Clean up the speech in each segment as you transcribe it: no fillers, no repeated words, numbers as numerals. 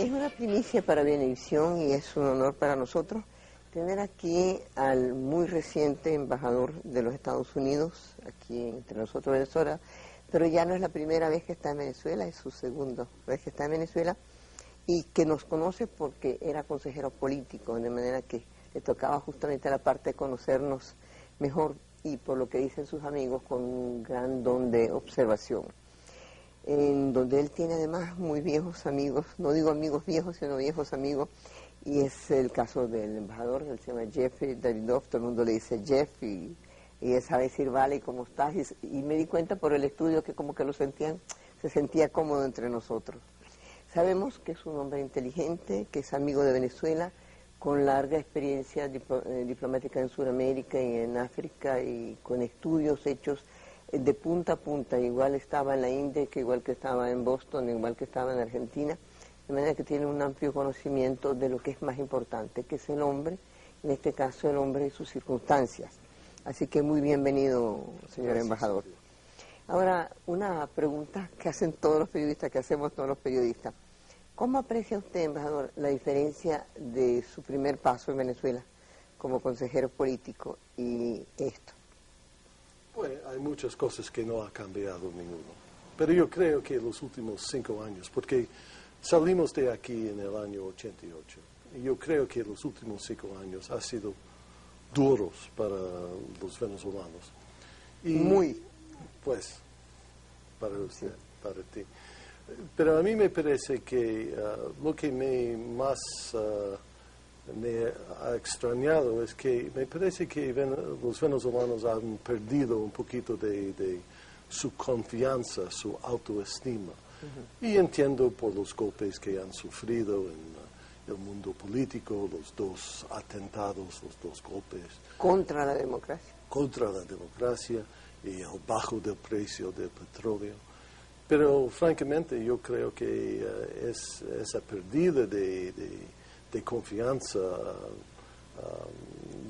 Es una primicia para Venevisión y es un honor para nosotros tener aquí al muy reciente embajador de los Estados Unidos, aquí entre nosotros Venezuela, pero ya no es la primera vez que está en Venezuela, es su segunda vez que está en Venezuela, y que nos conoce porque era consejero político, de manera que le tocaba justamente la parte de conocernos mejor y por lo que dicen sus amigos con un gran don de observación, en donde él tiene además muy viejos amigos, no digo amigos viejos, sino viejos amigos, y es el caso del embajador, él se llama Jeffrey Davidoff, todo el mundo le dice Jeff, y él sabe decir, vale, ¿cómo estás? Y me di cuenta por el estudio que como que se sentía cómodo entre nosotros. Sabemos que es un hombre inteligente, que es amigo de Venezuela, con larga experiencia diplomática en Sudamérica y en África, y con estudios hechos de punta a punta. Igual estaba en la India, que igual que estaba en Boston, igual que estaba en Argentina, de manera que tiene un amplio conocimiento de lo que es más importante, que es el hombre, en este caso el hombre y sus circunstancias. Así que muy bienvenido, señor embajador. Ahora, una pregunta que hacen todos los periodistas, que hacemos todos los periodistas. ¿Cómo aprecia usted, embajador, la diferencia de su primer paso en Venezuela como consejero político y esto? Bueno, hay muchas cosas que no ha cambiado ninguno, pero yo creo que los últimos 5 años, porque salimos de aquí en el año 88, y yo creo que los últimos 5 años han sido duros para los venezolanos. Y, muy. Pues, para usted, para ti. Pero a mí me parece que lo que me ha extrañado es que me parece que los venezolanos han perdido un poquito de su confianza, su autoestima. Y entiendo por los golpes que han sufrido en el mundo político, los 2 atentados, los 2 golpes. Contra la democracia. Contra la democracia y el bajo del precio del petróleo. Pero francamente yo creo que esa pérdida de confianza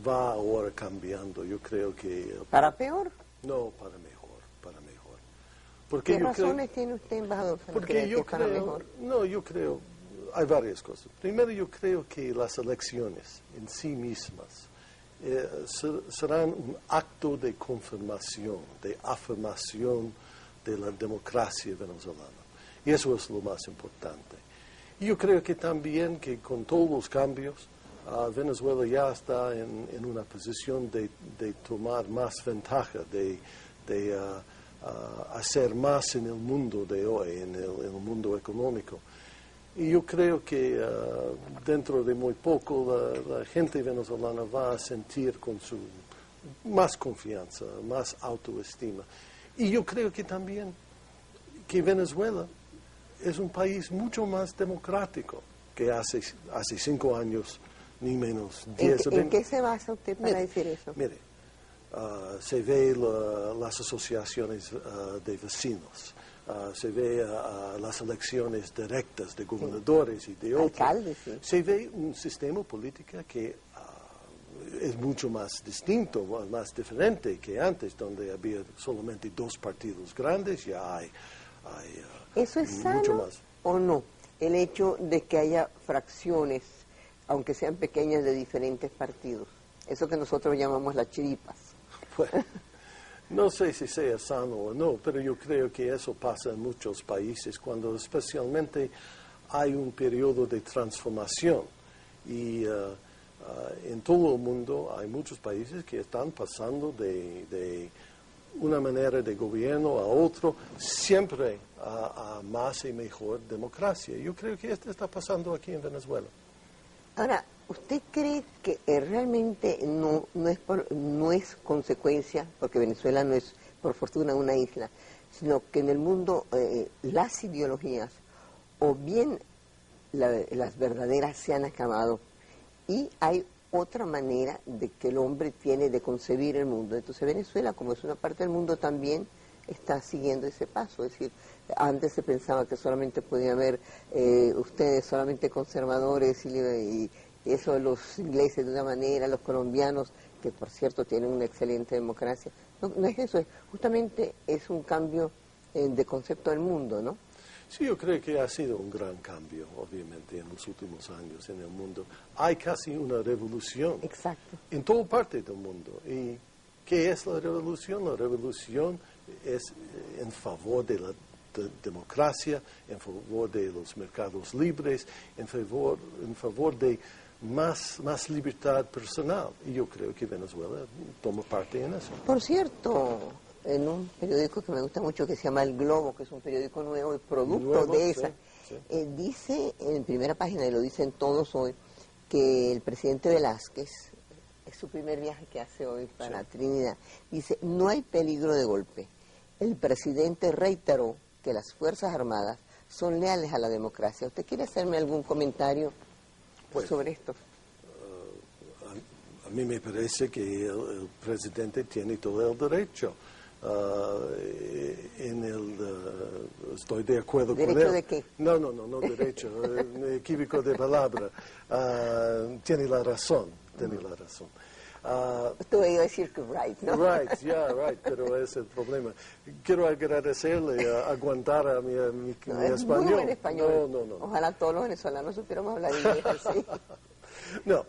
va ahora cambiando. Yo creo que... ¿Para peor? No, para mejor, para mejor. Porque ¿Qué razones tiene usted, embajador, para creer que es para mejor? No, yo creo, hay varias cosas. Primero, yo creo que las elecciones en sí mismas serán un acto de confirmación, de afirmación de la democracia venezolana. Y eso es lo más importante. Y yo creo que también que con todos los cambios, Venezuela ya está en una posición de tomar más ventaja, de hacer más en el mundo de hoy, en el mundo económico. Y yo creo que dentro de muy poco la gente venezolana va a sentir con su más confianza, más autoestima. Y yo creo que también que Venezuela es un país mucho más democrático que hace 5 años, ni menos 10 o 20. ¿En qué se basa usted para decir eso? Mire, se ve las asociaciones de vecinos, se ve las elecciones directas de gobernadores y de otros. Alcaldes, sí. Se ve un sistema político que es mucho más distinto, más diferente que antes, donde había solamente 2 partidos grandes. Ya hay ¿Eso es mucho sano más. o no? El hecho de que haya fracciones, aunque sean pequeñas, de diferentes partidos. Eso que nosotros llamamos las chiripas. Pues, no sé si sea sano o no, pero yo creo que eso pasa en muchos países, cuando especialmente hay un periodo de transformación. Y en todo el mundo hay muchos países que están pasando de una manera de gobierno a otro, siempre a más y mejor democracia. Yo creo que esto está pasando aquí en Venezuela. Ahora, ¿usted cree que realmente no es consecuencia, porque Venezuela no es, por fortuna, una isla, sino que en el mundo las ideologías, o bien las verdaderas, se han acabado, y hay otra manera de que el hombre tiene de concebir el mundo? Entonces Venezuela, como es una parte del mundo, también está siguiendo ese paso. Es decir, antes se pensaba que solamente podía haber ustedes solamente conservadores y eso, los ingleses de una manera, los colombianos, que por cierto tienen una excelente democracia. No es eso, justamente es un cambio de concepto del mundo, ¿no? Sí, yo creo que ha sido un gran cambio, obviamente, en los últimos años en el mundo. Hay casi una revolución. Exacto. En toda parte del mundo. ¿Y qué es la revolución? La revolución es en favor de la democracia, en favor de los mercados libres, en favor de más libertad personal. Y yo creo que Venezuela toma parte en eso. Por cierto, en un periódico que me gusta mucho que se llama El Globo, que es un periódico nuevo y producto Nuevo, de sí, esa, sí. dice en primera página, y lo dicen todos hoy, que el presidente Velázquez, es su primer viaje que hace hoy para Sí. Trinidad, dice, no hay peligro de golpe. El presidente reiteró que las Fuerzas Armadas son leales a la democracia. ¿Usted quiere hacerme algún comentario Pues, sobre esto? A mí me parece que el presidente tiene todo el derecho. Estoy de acuerdo con él. ¿Derecho de qué? No derecho, me equivoco de palabra. Tiene la razón, tiene la razón. Usted iba a decir que right, ¿no? Right, pero es el problema. Quiero agradecerle aguantar a mi No, es español. muy buen español. No. Ojalá todos los venezolanos supiéramos hablar inglés así. No,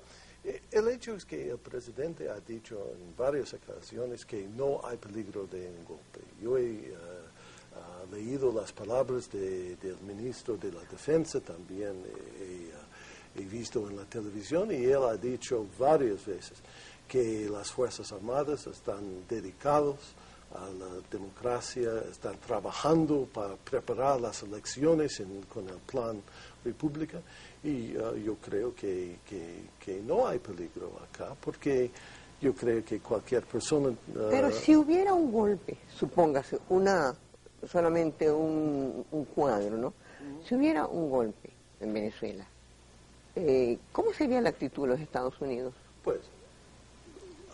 el hecho es que el presidente ha dicho en varias ocasiones que no hay peligro de un golpe. Yo he leído las palabras del ministro de la Defensa, también he visto en la televisión, y él ha dicho varias veces que las Fuerzas Armadas están dedicados a la democracia, están trabajando para preparar las elecciones con el plan República, y yo creo que no hay peligro acá, porque yo creo que cualquier persona... Pero si hubiera un golpe, supóngase, solamente un cuadro, ¿no? Si hubiera un golpe en Venezuela, ¿cómo sería la actitud de los Estados Unidos? Pues,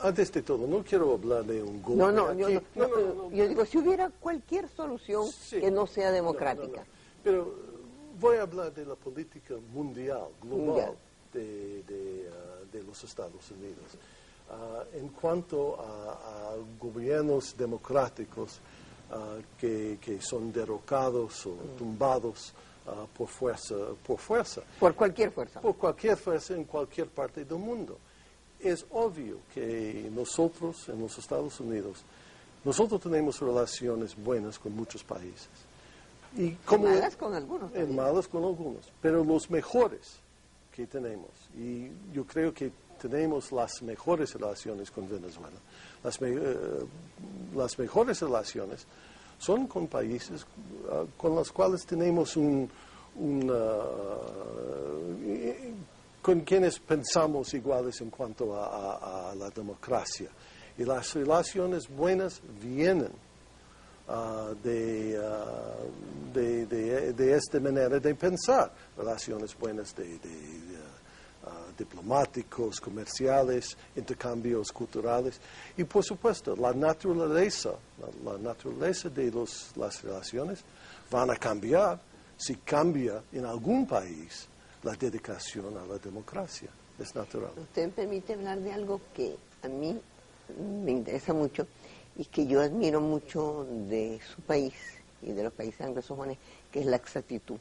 antes de todo, no quiero hablar de un golpe. Yo digo, si hubiera cualquier solución Sí. que no sea democrática. No. Pero voy a hablar de la política mundial, global, de los Estados Unidos. En cuanto a gobiernos democráticos que son derrocados o tumbados por fuerza. Por cualquier fuerza. Por cualquier fuerza en cualquier parte del mundo. Es obvio que nosotros, en los Estados Unidos, nosotros tenemos relaciones buenas con muchos países. Y malas con algunos. Malas con algunos, pero los mejores que tenemos, y yo creo que tenemos las mejores relaciones con Venezuela. Las mejores relaciones son con países con los cuales tenemos con quienes pensamos iguales en cuanto a la democracia. Y las relaciones buenas vienen de esta manera de pensar. Relaciones buenas diplomáticos, comerciales, intercambios culturales. Y por supuesto, la naturaleza de las relaciones van a cambiar si cambia en algún país la dedicación a la democracia. Es natural. Usted me permite hablar de algo que a mí me interesa mucho y que yo admiro mucho de su país y de los países anglosajones, que es la exactitud.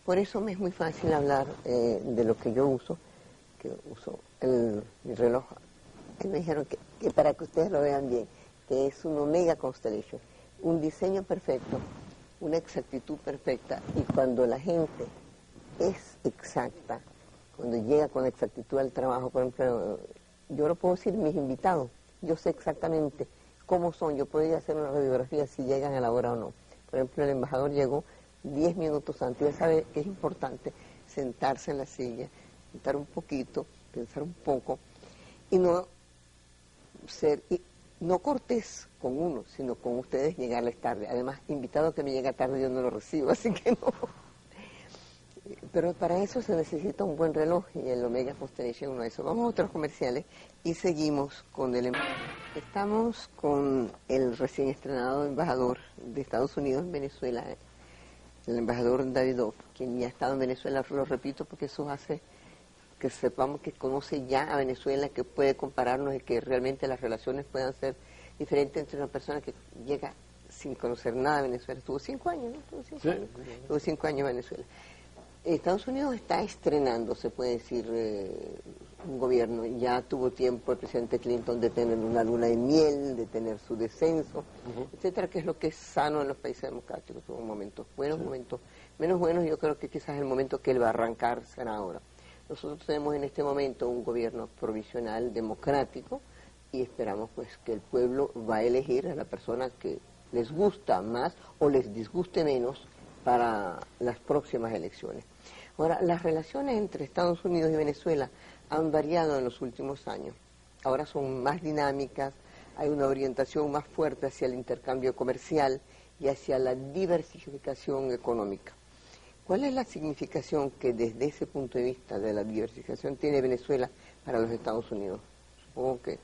Por eso me es muy fácil hablar de lo que yo uso, que uso mi reloj. Me dijeron que para que ustedes lo vean bien, que es un Omega Constellation, un diseño perfecto, una exactitud perfecta, y cuando la gente es exacta, cuando llega con exactitud al trabajo, por ejemplo, yo lo puedo decir mis invitados, yo sé exactamente cómo son, yo podría hacer una radiografía si llegan a la hora o no. Por ejemplo, el embajador llegó 10 minutos antes, ya sabe que es importante sentarse en la silla, sentar un poquito, pensar un poco, y no cortés con uno, sino con ustedes llegarles tarde. Además, invitado que me llega tarde yo no lo recibo, así que no. Pero para eso se necesita un buen reloj, y el Omega Constellation uno de esos. Vamos a otros comerciales y seguimos con Estamos con el recién estrenado embajador de Estados Unidos en Venezuela, el embajador Davidoff, quien ya ha estado en Venezuela, lo repito porque eso hace que sepamos que conoce ya a Venezuela, que puede compararnos y que realmente las relaciones puedan ser diferentes entre una persona que llega sin conocer nada de Venezuela. Estuvo 5 años, ¿no? Estuvo 5 años en Venezuela. Estados Unidos está estrenando, se puede decir, un gobierno. Ya tuvo tiempo el presidente Clinton de tener una luna de miel, de tener su descenso, etcétera, que es lo que es sano en los países democráticos. Tuvo momentos buenos, momentos menos buenos. Yo creo que quizás el momento que él va a arrancar será ahora. Nosotros tenemos en este momento un gobierno provisional democrático y esperamos pues que el pueblo va a elegir a la persona que les gusta más o les disguste menos para las próximas elecciones. Ahora, las relaciones entre Estados Unidos y Venezuela han variado en los últimos años. Ahora son más dinámicas, hay una orientación más fuerte hacia el intercambio comercial y hacia la diversificación económica. ¿Cuál es la significación que desde ese punto de vista de la diversificación tiene Venezuela para los Estados Unidos? Supongo que...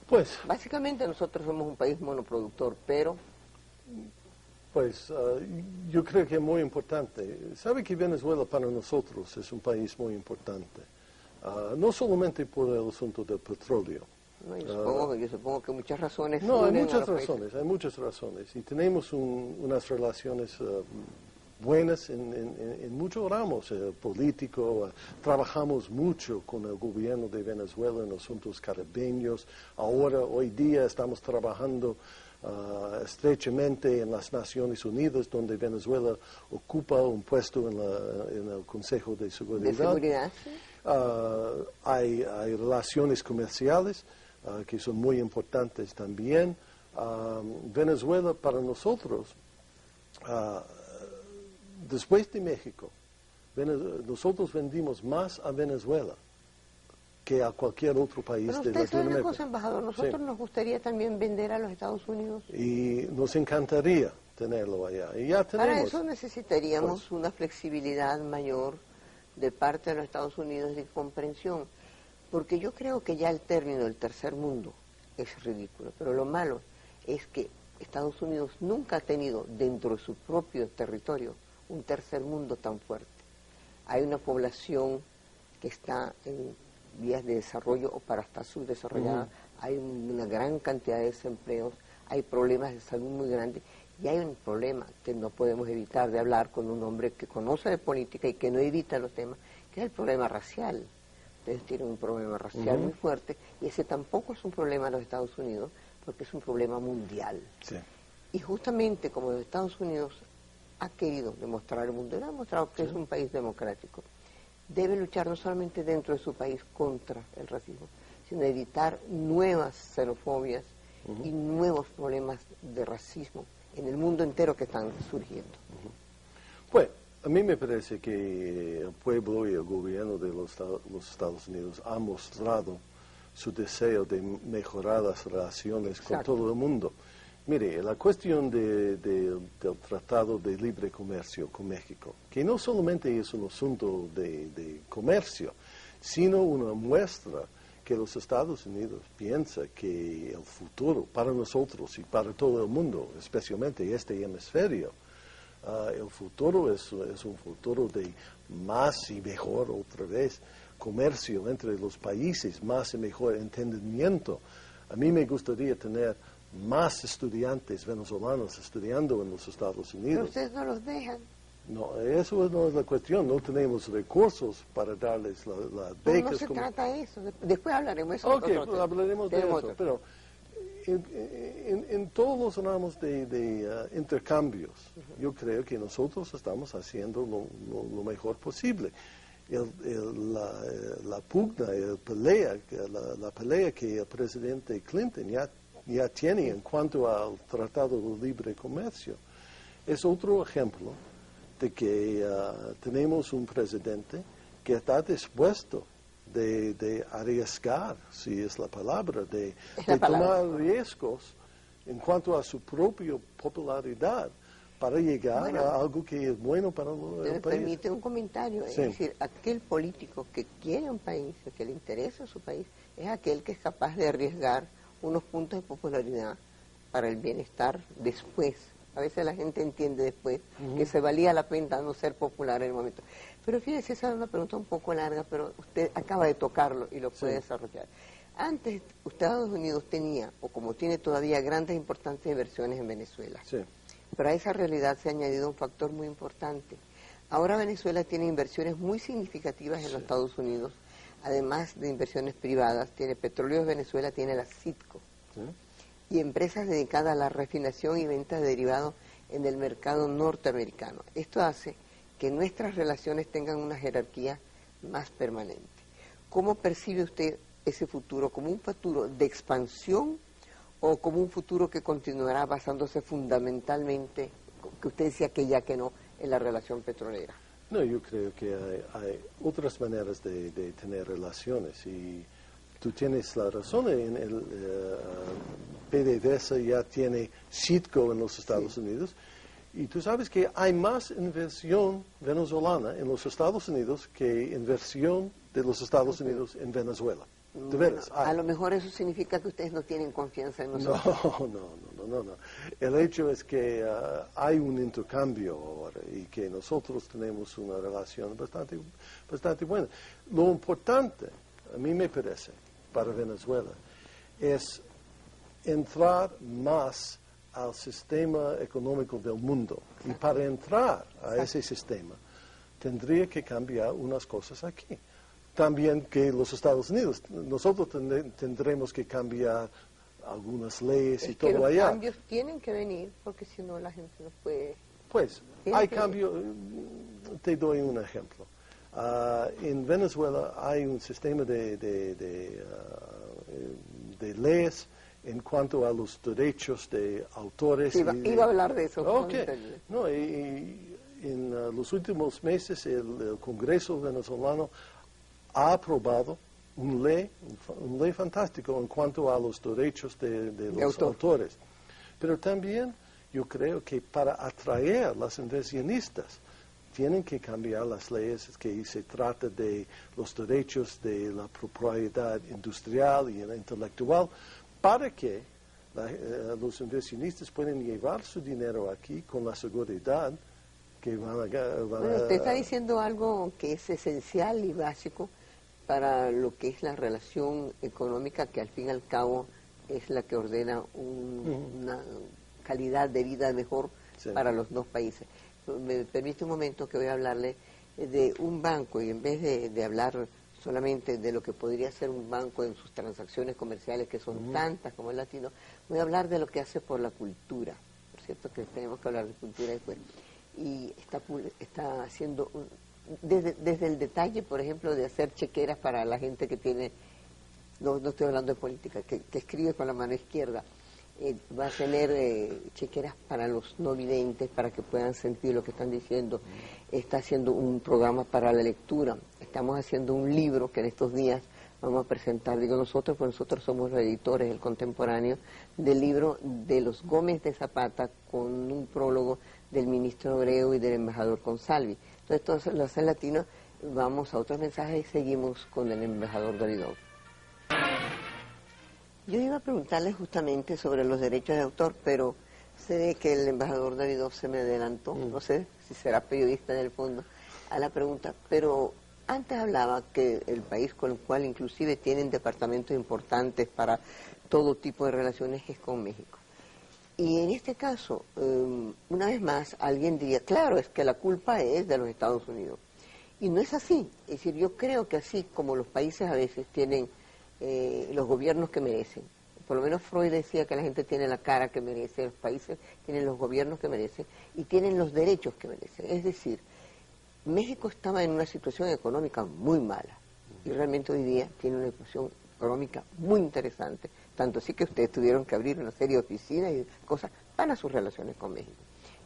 Pues... Básicamente nosotros somos un país monoproductor, pero... Pues yo creo que es muy importante. Sabe que Venezuela para nosotros es un país muy importante. No solamente por el asunto del petróleo. No, yo supongo que muchas razones... No, hay muchas razones. Y tenemos unas relaciones buenas en muchos ramos políticos. Trabajamos mucho con el gobierno de Venezuela en asuntos caribeños. Ahora, hoy día, estamos trabajando estrechamente en las Naciones Unidas, donde Venezuela ocupa un puesto en el Consejo de Seguridad. ¿De seguridad? Sí. Hay relaciones comerciales que son muy importantes también. Venezuela para nosotros, después de México, nosotros vendimos más a Venezuela que a cualquier otro país de Latinoamérica. Pero usted sabe una cosa, embajador, nosotros nos gustaría también vender a los Estados Unidos. Y nos encantaría tenerlo allá. Y ya tenemos. Para eso necesitaríamos una flexibilidad mayor de parte de los Estados Unidos de comprensión, porque yo creo que ya el término del tercer mundo es ridículo, pero lo malo es que Estados Unidos nunca ha tenido dentro de su propio territorio un tercer mundo tan fuerte. Hay una población que está en vías de desarrollo o para estar subdesarrollada, hay una gran cantidad de desempleos, hay problemas de salud muy grandes y hay un problema que no podemos evitar de hablar con un hombre que conoce de política y que no evita los temas, que es el problema racial. Ustedes tienen un problema racial muy fuerte y ese tampoco es un problema de los Estados Unidos porque es un problema mundial. Sí. Y justamente como los Estados Unidos ha querido demostrar al mundo, le ha demostrado que es un país democrático, debe luchar no solamente dentro de su país contra el racismo, sino evitar nuevas xenofobias y nuevos problemas de racismo en el mundo entero que están surgiendo. Bueno, a mí me parece que el pueblo y el gobierno de los Estados Unidos han mostrado su deseo de mejorar las relaciones con todo el mundo. Mire, la cuestión del Tratado de Libre Comercio con México, que no solamente es un asunto de comercio, sino una muestra que los Estados Unidos piensan que el futuro para nosotros y para todo el mundo, especialmente este hemisferio, el futuro es un futuro de más y mejor, otra vez, comercio entre los países, más y mejor entendimiento. A mí me gustaría tener más estudiantes venezolanos estudiando en los Estados Unidos. Pero ustedes no los dejan. No, eso no es la cuestión. No tenemos recursos para darles las becas. No se trata de eso. Después hablaremos de eso. Ok, pues hablaremos de eso. Pero en todos los ramos de intercambios, yo creo que nosotros estamos haciendo lo mejor posible. La pugna, la pelea que el presidente Clinton ya tiene en cuanto al Tratado de Libre Comercio es otro ejemplo de que tenemos un presidente que está dispuesto de arriesgar, si es la palabra, de tomar riesgos en cuanto a su propia popularidad para llegar a algo que es bueno para el país. Permite un comentario, es decir, aquel político que quiere un país, que le interesa su país, es aquel que es capaz de arriesgar unos puntos de popularidad para el bienestar después. A veces la gente entiende después que se valía la pena no ser popular en el momento. Pero fíjese, esa es una pregunta un poco larga, pero usted acaba de tocarlo y lo puede desarrollar. Antes, Estados Unidos tenía, o como tiene todavía, grandes importantes inversiones en Venezuela. Sí. Pero a esa realidad se ha añadido un factor muy importante. Ahora Venezuela tiene inversiones muy significativas en los Estados Unidos, además de inversiones privadas. Tiene Petróleos Venezuela, tiene la Citgo, y empresas dedicadas a la refinación y venta de derivados en el mercado norteamericano. Esto hace que nuestras relaciones tengan una jerarquía más permanente. ¿Cómo percibe usted ese futuro? ¿Como un futuro de expansión o como un futuro que continuará basándose fundamentalmente, que usted decía que ya que no, en la relación petrolera? No, yo creo que hay otras maneras de tener relaciones y tú tienes la razón. En el PDVSA ya tiene Citgo en los Estados Unidos y tú sabes que hay más inversión venezolana en los Estados Unidos que inversión de los Estados Unidos en Venezuela. ¿De veras? A lo mejor eso significa que ustedes no tienen confianza en nosotros. No. El hecho es que hay un intercambio ahora y que nosotros tenemos una relación bastante buena. Lo importante, a mí me parece, para Venezuela, es entrar más al sistema económico del mundo. Y para entrar a ese sistema, tendría que cambiar unas cosas aquí. También que los Estados Unidos, nosotros tendremos que cambiar algunas leyes y todo allá. Los cambios tienen que venir, porque si no la gente no puede... Pues, hay cambio, te doy un ejemplo. En Venezuela hay un sistema de leyes en cuanto a los derechos de autores. Iba a hablar de eso. Okay. No, en los últimos meses el Congreso venezolano ha aprobado una ley fantástica en cuanto a los derechos de los autores. Pero también yo creo que para atraer a los inversionistas tienen que cambiar las leyes que se trata de los derechos de la propiedad industrial y intelectual para que los inversionistas puedan llevar su dinero aquí con la seguridad que van a... Bueno, usted está diciendo algo que es esencial y básico para lo que es la relación económica, que al fin y al cabo es la que ordena una calidad de vida mejor para los dos países. Me permite un momento que voy a hablarle de un banco, y en vez de hablar solamente de lo que podría ser un banco en sus transacciones comerciales, que son tantas como el latino, voy a hablar de lo que hace por la cultura. Por cierto que tenemos que hablar de cultura después. Y está haciendo... Desde el detalle, por ejemplo, de hacer chequeras para la gente que tiene, no estoy hablando de política, que escribe con la mano izquierda, va a tener chequeras para los no videntes, para que puedan sentir lo que están diciendo. Está haciendo un programa para la lectura, estamos haciendo un libro que en estos días vamos a presentar, digo nosotros, pues nosotros somos los editores, el contemporáneo, del libro de los Gómez de Zapata, con un prólogo del ministro Abreu y del embajador Consalvi. Entonces, los latinos, vamos a otros mensajes y seguimos con el embajador Davidov. Yo iba a preguntarle justamente sobre los derechos de autor, pero se ve que el embajador Davidov se me adelantó, no sé si será periodista en el fondo, a la pregunta, pero antes hablaba que el país con el cual inclusive tienen departamentos importantes para todo tipo de relaciones es con México. Y en este caso, una vez más, alguien diría, claro, es que la culpa es de los Estados Unidos. Y no es así. Es decir, yo creo que así como los países a veces tienen los gobiernos que merecen, por lo menos Freud decía que la gente tiene la cara que merece, los países tienen los gobiernos que merecen y tienen los derechos que merecen. Es decir, México estaba en una situación económica muy mala y realmente hoy día tiene una situación económica muy interesante, tanto así que ustedes tuvieron que abrir una serie de oficinas y cosas para sus relaciones con México.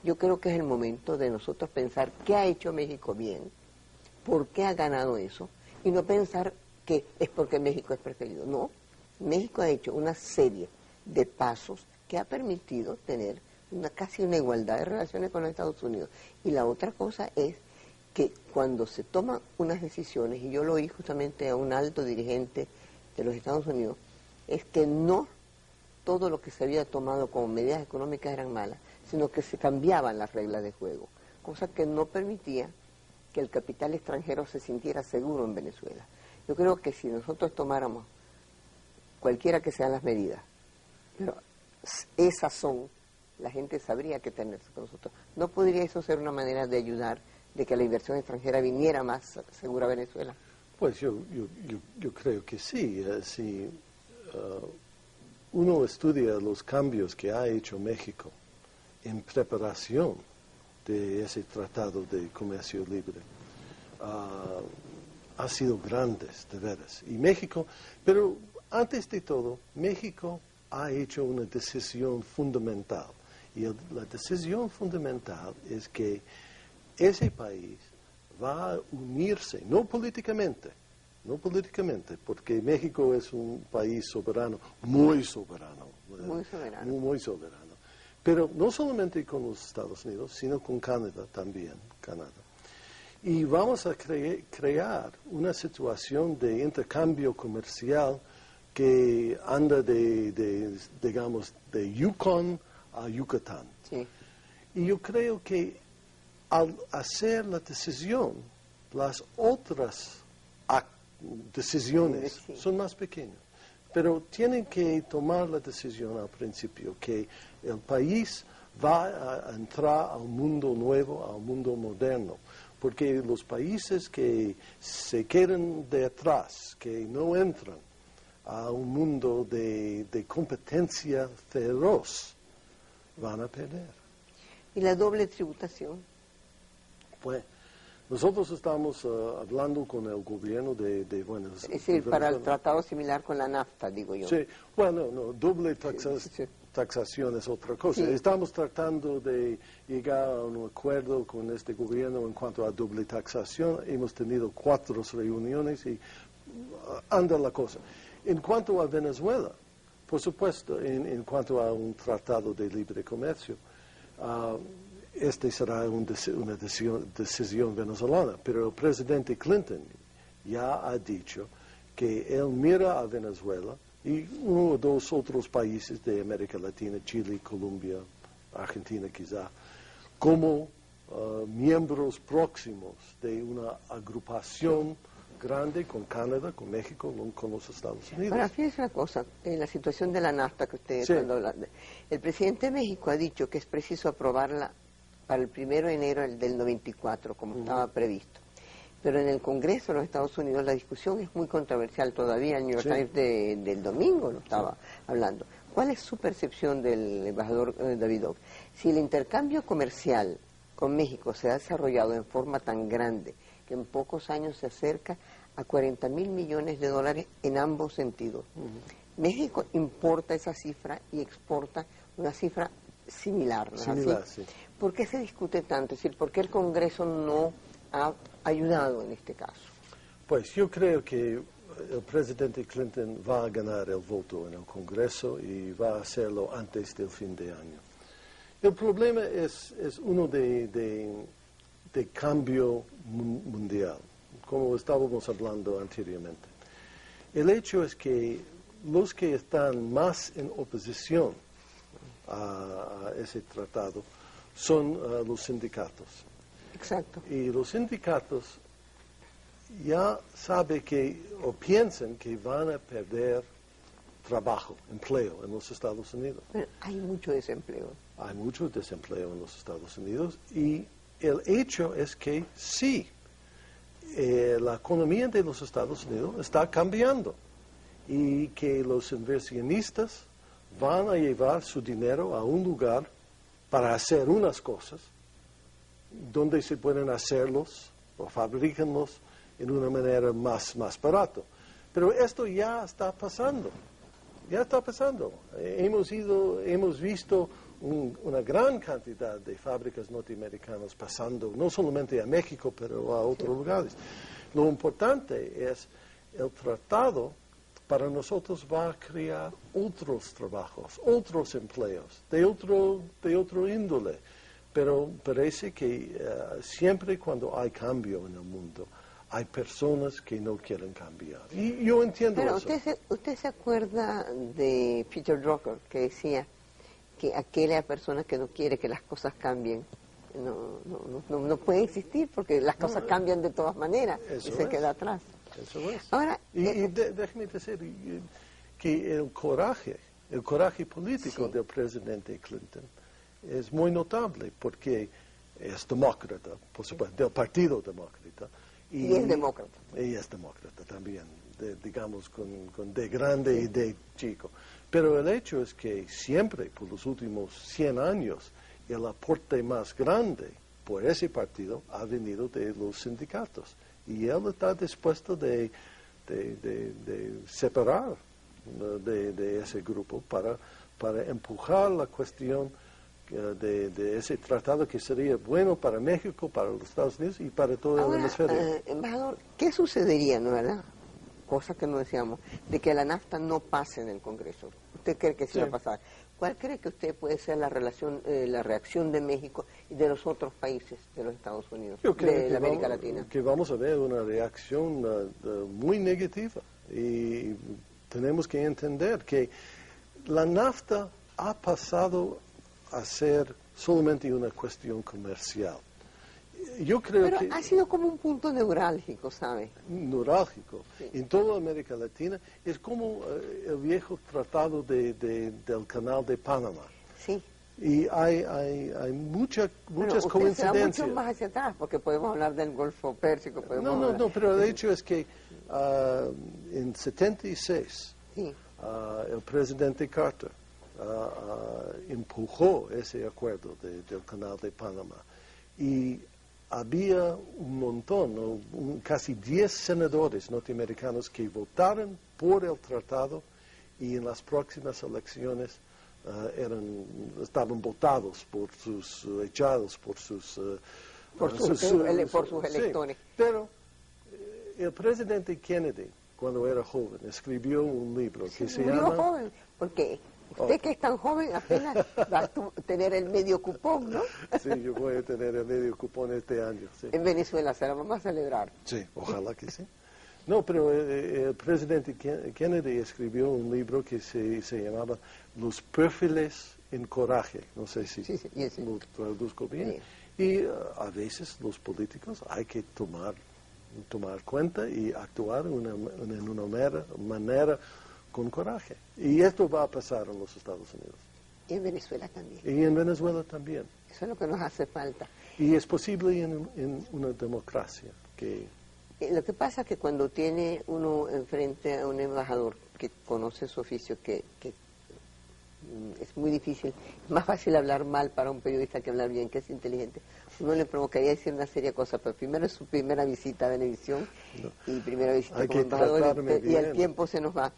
Yo creo que es el momento de nosotros pensar qué ha hecho México bien, por qué ha ganado eso, y no pensar que es porque México es preferido. No, México ha hecho una serie de pasos que ha permitido tener casi una igualdad de relaciones con los Estados Unidos. Y la otra cosa es que cuando se toman unas decisiones, y yo lo oí justamente a un alto dirigente de los Estados Unidos, es que no todo lo que se había tomado como medidas económicas eran malas, sino que se cambiaban las reglas de juego, cosa que no permitía que el capital extranjero se sintiera seguro en Venezuela. Yo creo que si nosotros tomáramos cualquiera que sean las medidas. Pero esas son, la gente sabría que tenerse con nosotros. ¿No podría eso ser una manera de ayudar, de que la inversión extranjera viniera más segura a Venezuela? Pues yo creo que sí. Si uno estudia los cambios que ha hecho México en preparación de ese tratado de comercio libre, ha sido grandes, de veras. Y México, pero antes de todo, México ha hecho una decisión fundamental. Y la decisión fundamental es que ese país va a unirse, no políticamente, porque México es un país soberano, muy soberano. Muy soberano. Pero no solamente con los Estados Unidos, sino con Canadá también, Y vamos a crear una situación de intercambio comercial que anda digamos, de Yukon a Yucatán. Sí. Y yo creo que al hacer la decisión, las otras decisiones son más pequeñas. Pero tienen que tomar la decisión al principio, que el país va a entrar a un mundo nuevo, a un mundo moderno. Porque los países que se quedan de atrás, que no entran a un mundo de competencia feroz, van a perder. ¿Y la doble tributación? Pues nosotros estamos hablando con el gobierno de Venezuela. Es decir, para el tratado similar con la NAFTA, digo yo. Sí, bueno, no, doble taxación es otra cosa. Sí. Estamos tratando de llegar a un acuerdo con este gobierno en cuanto a doble taxación. Hemos tenido 4 reuniones y anda la cosa. En cuanto a Venezuela, por supuesto, en cuanto a un tratado de libre comercio, este será una decisión venezolana, pero el presidente Clinton ya ha dicho que él mira a Venezuela y 1 o 2 otros países de América Latina, Chile, Colombia, Argentina quizá, como miembros próximos de una agrupación grande con Canadá, con México, con los Estados Unidos. Ahora, fíjese una cosa, en la situación de la NAFTA que usted sí. cuando habla, el presidente de México ha dicho que es preciso aprobarla para el 1 de enero del 94, como estaba previsto. Pero en el Congreso de los Estados Unidos la discusión es muy controversial todavía. El New York Times del domingo lo estaba hablando. ¿Cuál es su percepción del embajador Davidoff? Si el intercambio comercial con México se ha desarrollado en forma tan grande que en pocos años se acerca a 40.000 millones de dólares en ambos sentidos. México importa esa cifra y exporta una cifra similar, ¿no es así? Sí. ¿Por qué se discute tanto? Es decir, ¿por qué el Congreso no ha ayudado en este caso? Pues yo creo que el presidente Clinton va a ganar el voto en el Congreso y va a hacerlo antes del fin de año. El problema es uno de cambio mundial, como estábamos hablando anteriormente. El hecho es que los que están más en oposición a ese tratado son los sindicatos. Exacto. Y los sindicatos ya saben o piensan que van a perder trabajo, empleo en los Estados Unidos. Pero hay mucho desempleo. Hay mucho desempleo en los Estados Unidos y el hecho es que sí, la economía de los Estados Unidos está cambiando y que los inversionistas van a llevar su dinero a un lugar para hacer unas cosas donde se pueden hacerlos o fabricarlos en una manera más barato. Pero esto ya está pasando. Ya está pasando. Hemos visto una gran cantidad de fábricas norteamericanas pasando, no solamente a México, pero a otros lugares. Lo importante es el tratado para nosotros va a crear otros trabajos, otros empleos, de otro índole. Pero parece que siempre cuando hay cambio en el mundo, hay personas que no quieren cambiar. Y yo entiendo eso. Pero usted se acuerda de Peter Drucker, que decía que aquella persona que no quiere que las cosas cambien no puede existir porque las cosas cambian de todas maneras y se queda atrás. Eso es. Ahora, déjeme decir, que el coraje político Sí. del presidente Clinton es muy notable porque es demócrata, por supuesto, del Partido Demócrata. Y es demócrata. Y es demócrata también, digamos, con D grande y D chico. Pero el hecho es que siempre, por los últimos 100 años, el aporte más grande por ese partido ha venido de los sindicatos. Y él está dispuesto de separar de ese grupo para empujar la cuestión de ese tratado que sería bueno para México, para los Estados Unidos y para todo el Ahora, hemisferio. embajador, ¿qué sucedería, no verdad? Cosa que no decíamos, de que la NAFTA no pase en el Congreso. ¿Usted cree que sí, Sí. va a pasar? ¿Cuál cree que usted puede ser la reacción de México y de los otros países de los Estados Unidos, Yo creo de que la América vamos, Latina? que vamos a ver una reacción muy negativa y tenemos que entender que la NAFTA ha pasado a ser solamente una cuestión comercial. Yo creo Pero que ha sido como un punto neurálgico, ¿sabe? neurálgico Sí. en toda América Latina es como el viejo tratado del Canal de Panamá. Sí. Y hay muchas Bueno, usted se va coincidencias. mucho más hacia atrás, porque podemos hablar del Golfo Pérsico, podemos hablar... No, pero el hecho es que en 76 Sí. el presidente Carter empujó ese acuerdo del Canal de Panamá y había un montón, casi 10 senadores norteamericanos que votaron por el tratado y en las próximas elecciones estaban votados echados por sus Por sus sí, electores. pero el presidente Kennedy, cuando era joven, escribió un libro que se Murió llama... joven, porque usted que es tan joven apenas va a tener el medio cupón, ¿no? Sí, yo voy a tener el medio cupón este año. Sí, En Venezuela se la vamos a celebrar. sí, ojalá que sí. No, pero el presidente Kennedy escribió un libro que se llamaba Los perfiles en coraje. No sé si Sí, sí. lo traduzco bien. Sí. Y a veces los políticos hay que tomar cuenta y actuar en una manera con coraje. Y esto va a pasar en los Estados Unidos. Y en Venezuela también. Y en Venezuela también. Eso es lo que nos hace falta. Y es posible en una democracia que... Lo que pasa es que cuando tiene uno enfrente a un embajador que conoce su oficio, que es muy difícil, es más fácil hablar mal para un periodista que hablar bien, que es inteligente. Uno le provocaría decir una serie de cosas, pero primero es su primera visita a Venevisión y primera visita Hay como que embajador tratarme y el bien. tiempo se nos va.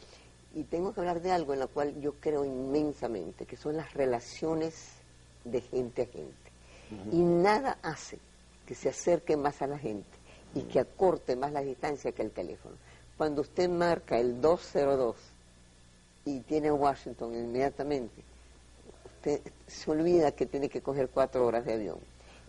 Y tengo que hablar de algo en lo cual yo creo inmensamente, que son las relaciones de gente a gente. Y nada hace que se acerque más a la gente y que acorte más la distancia que el teléfono. Cuando usted marca el 202 y tiene Washington inmediatamente, usted se olvida que tiene que coger 4 horas de avión.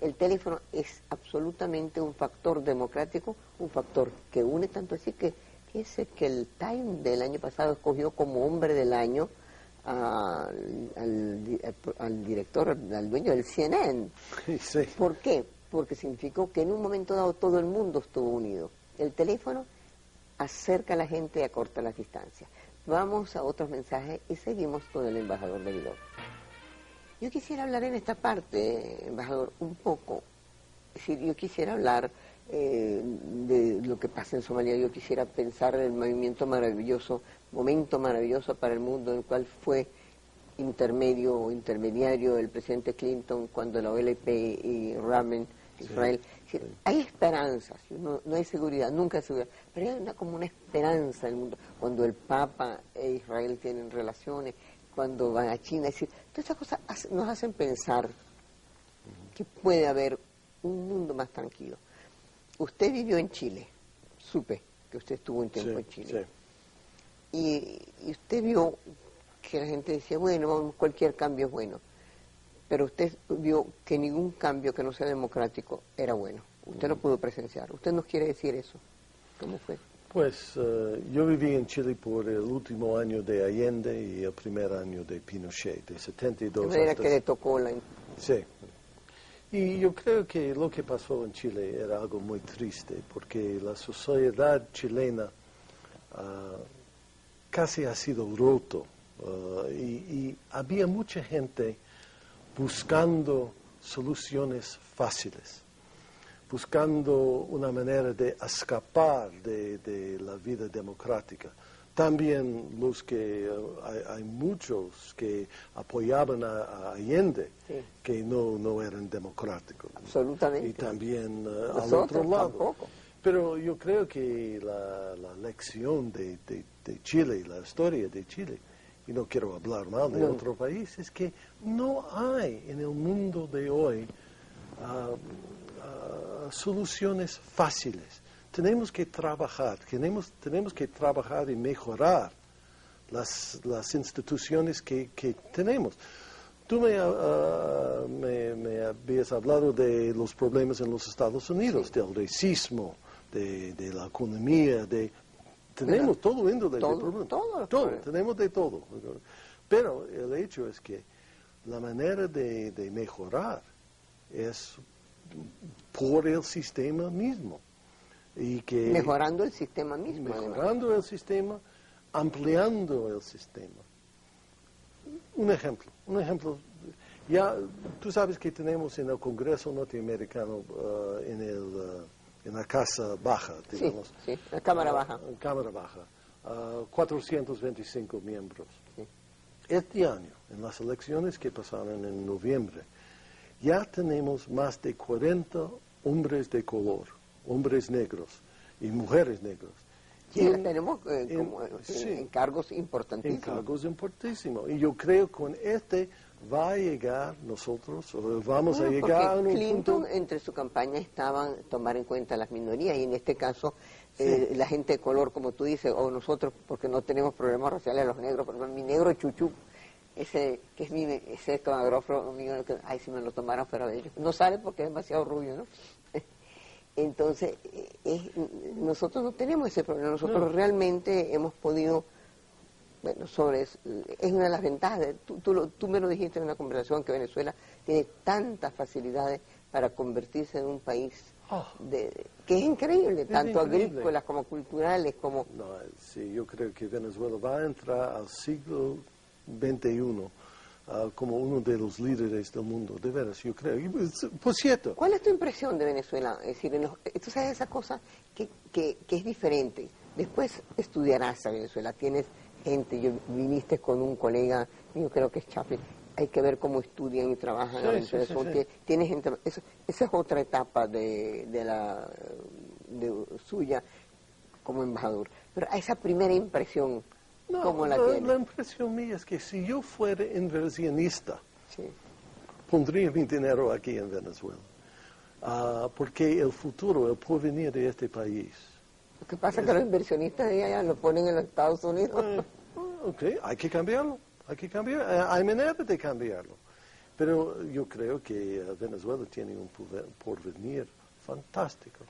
El teléfono es absolutamente un factor democrático, un factor que une tanto así que fíjese que el Time del año pasado escogió como hombre del año al director, al dueño del CNN. Sí. ¿Por qué? Porque significó que en un momento dado todo el mundo estuvo unido. El teléfono acerca a la gente y acorta las distancias. Vamos a otros mensajes y seguimos con el embajador Davidoff. Yo quisiera hablar en esta parte, embajador, un poco. Es decir, yo quisiera hablar de lo que pasa en Somalia. Yo quisiera pensar en el momento maravilloso para el mundo en el cual fue intermediario el presidente Clinton cuando la OLP y Ramen, Israel. Sí. Hay esperanzas, no hay seguridad, nunca hay seguridad, pero hay como una esperanza en el mundo. Cuando el Papa e Israel tienen relaciones, cuando van a China, es decir, todas esas cosas nos hacen pensar que puede haber un mundo más tranquilo. Usted vivió en Chile, supe que usted estuvo un tiempo en Chile. Sí. Y usted vio que la gente decía, bueno, cualquier cambio es bueno. Pero usted vio que ningún cambio que no sea democrático era bueno. Usted lo pudo presenciar. ¿Usted nos quiere decir eso? ¿Cómo fue? Pues yo viví en Chile por el último año de Allende y el primer año de Pinochet, de 72 de manera hasta... que le tocó la... Sí. Y yo creo que lo que pasó en Chile era algo muy triste, porque la sociedad chilena casi ha sido roto. Y había mucha gente buscando soluciones fáciles, buscando una manera de escapar de la vida democrática. También hay muchos que apoyaban a Allende, sí, que no eran democráticos. absolutamente. Y también al Nosotros otro lado. tampoco. Pero yo creo que la lección de Chile, la historia de Chile, y no quiero hablar mal de otro país, es que no hay en el mundo de hoy soluciones fáciles. Tenemos que trabajar y mejorar las instituciones que tenemos. Tú me habías hablado de los problemas en los Estados Unidos, sí, del racismo, de la economía, tenemos todo índole de problemas. Todo, tenemos de todo. Pero el hecho es que la manera de mejorar es por el sistema mismo. Mejorando el sistema mismo. Mejorando el sistema, ampliando el sistema. Un ejemplo. Ya tú sabes que tenemos en el Congreso norteamericano, en la Casa Baja, digamos. Sí, la Cámara Baja. 425 miembros. Sí. Este año, en las elecciones que pasaron en noviembre, ya tenemos más de 40 hombres de color, hombres negros y mujeres negras. Sí, tenemos en cargos importantísimos. En cargos importantísimos. Y yo creo que con va a llegar vamos a llegar a un Clinton, punto. entre su campaña estaban tomar en cuenta las minorías, y en este caso la gente de color, como tú dices, o nosotros, porque no tenemos problemas raciales, los negros, por ejemplo, mi negro Chuchu, ese camarógrafo mío, ay, si me lo tomaran fuera de ellos. No sale porque es demasiado rubio, ¿no? Entonces, nosotros no tenemos ese problema, nosotros realmente hemos podido, bueno, es una de las ventajas, tú me lo dijiste en una conversación, que Venezuela tiene tantas facilidades para convertirse en un país que es increíble, tanto agrícolas como culturales, como... No, sí, yo creo que Venezuela va a entrar al siglo XXI como uno de los líderes del mundo, de veras, yo creo. Por cierto... ¿Cuál es tu impresión de Venezuela? Es decir, tú sabes esa cosa que es diferente. Después estudiarás a Venezuela, tienes gente, viniste con un colega, yo creo que es Chaplin, hay que ver cómo estudian y trabajan a Venezuela, porque tienes gente, esa es otra etapa de suya como embajador. Pero a esa primera impresión, ¿cómo la tienes? La impresión mía es que si yo fuera inversionista, pondría mi dinero aquí en Venezuela, porque el futuro, el porvenir de este país... Lo que pasa es que los inversionistas de allá lo ponen en los Estados Unidos. Ok, hay que cambiarlo, hay manera de cambiarlo. Pero yo creo que Venezuela tiene un porvenir fantástico.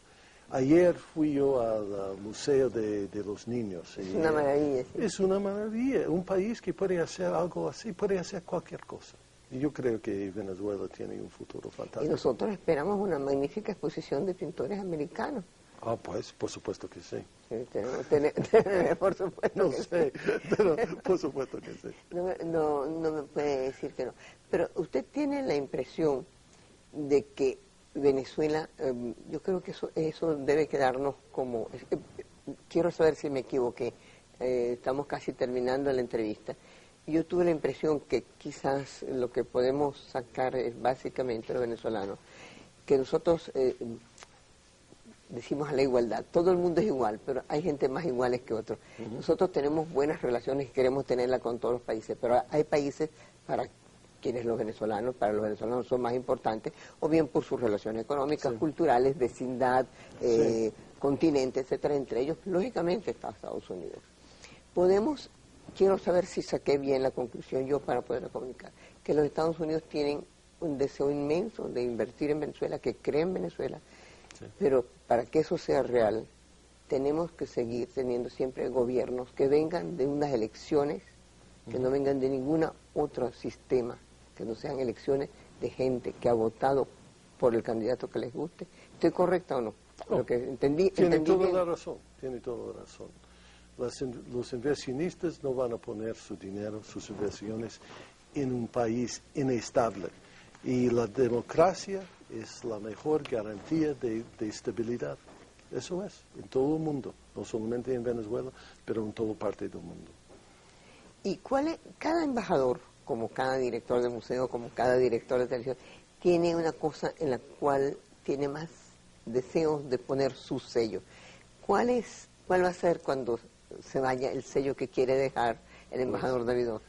Ayer fui yo al Museo de los Niños. Es una maravilla. Sí. Es una maravilla. Un país que puede hacer algo así, puede hacer cualquier cosa. Y yo creo que Venezuela tiene un futuro fantástico. Y nosotros esperamos una magnífica exposición de pintores americanos. Pues, por supuesto que sí. Por supuesto no sé, pero por supuesto que sí. No me puede decir que no. Pero usted tiene la impresión de que Venezuela, yo creo que eso debe quedarnos como... quiero saber si me equivoqué, estamos casi terminando la entrevista. Yo tuve la impresión que quizás lo que podemos sacar es básicamente los venezolanos, que nosotros... decimos a la igualdad, todo el mundo es igual, pero hay gente más iguales que otros. Nosotros tenemos buenas relaciones y queremos tenerla con todos los países, pero hay países para los venezolanos son más importantes, o bien por sus relaciones económicas, culturales, vecindad, continente, etcétera, entre ellos, lógicamente está Estados Unidos. Quiero saber si saqué bien la conclusión yo para poderla comunicar, que los Estados Unidos tienen un deseo inmenso de invertir en Venezuela, que creen en Venezuela, pero para que eso sea real, tenemos que seguir teniendo siempre gobiernos que vengan de unas elecciones, que no vengan de ningún otro sistema, que no sean elecciones de gente que ha votado por el candidato que les guste. ¿Estoy correcta o no? Lo que tiene toda la razón. Los inversionistas no van a poner su dinero, sus inversiones, en un país inestable. Y la democracia es la mejor garantía de estabilidad. Eso es, en todo el mundo, no solamente en Venezuela, pero en toda parte del mundo. ¿Y cada embajador, como cada director de museo, como cada director de televisión, tiene una cosa en la cual tiene más deseos de poner su sello? ¿Cuál va a ser cuando se vaya el sello que quiere dejar el embajador David Oz?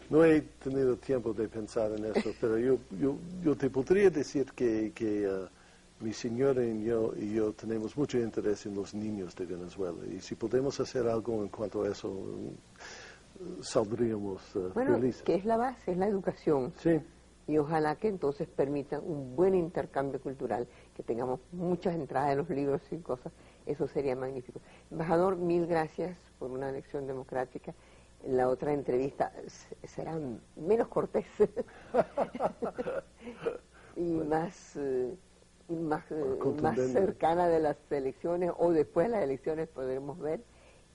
No he tenido tiempo de pensar en eso, pero yo te podría decir que mi señora y yo tenemos mucho interés en los niños de Venezuela, y si podemos hacer algo en cuanto a eso, saldríamos felices. Que es la base, es la educación. Sí. Y ojalá que entonces permitan un buen intercambio cultural, que tengamos muchas entradas de los libros y cosas. Eso sería magnífico. Embajador, mil gracias por una elección democrática. La otra entrevista será menos cortés y más cercana de las elecciones, o después de las elecciones podremos ver.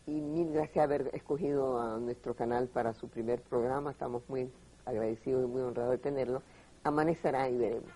Y mil gracias por haber escogido a nuestro canal para su primer programa. Estamos muy agradecidos y muy honrados de tenerlo. Amanecerá y veremos.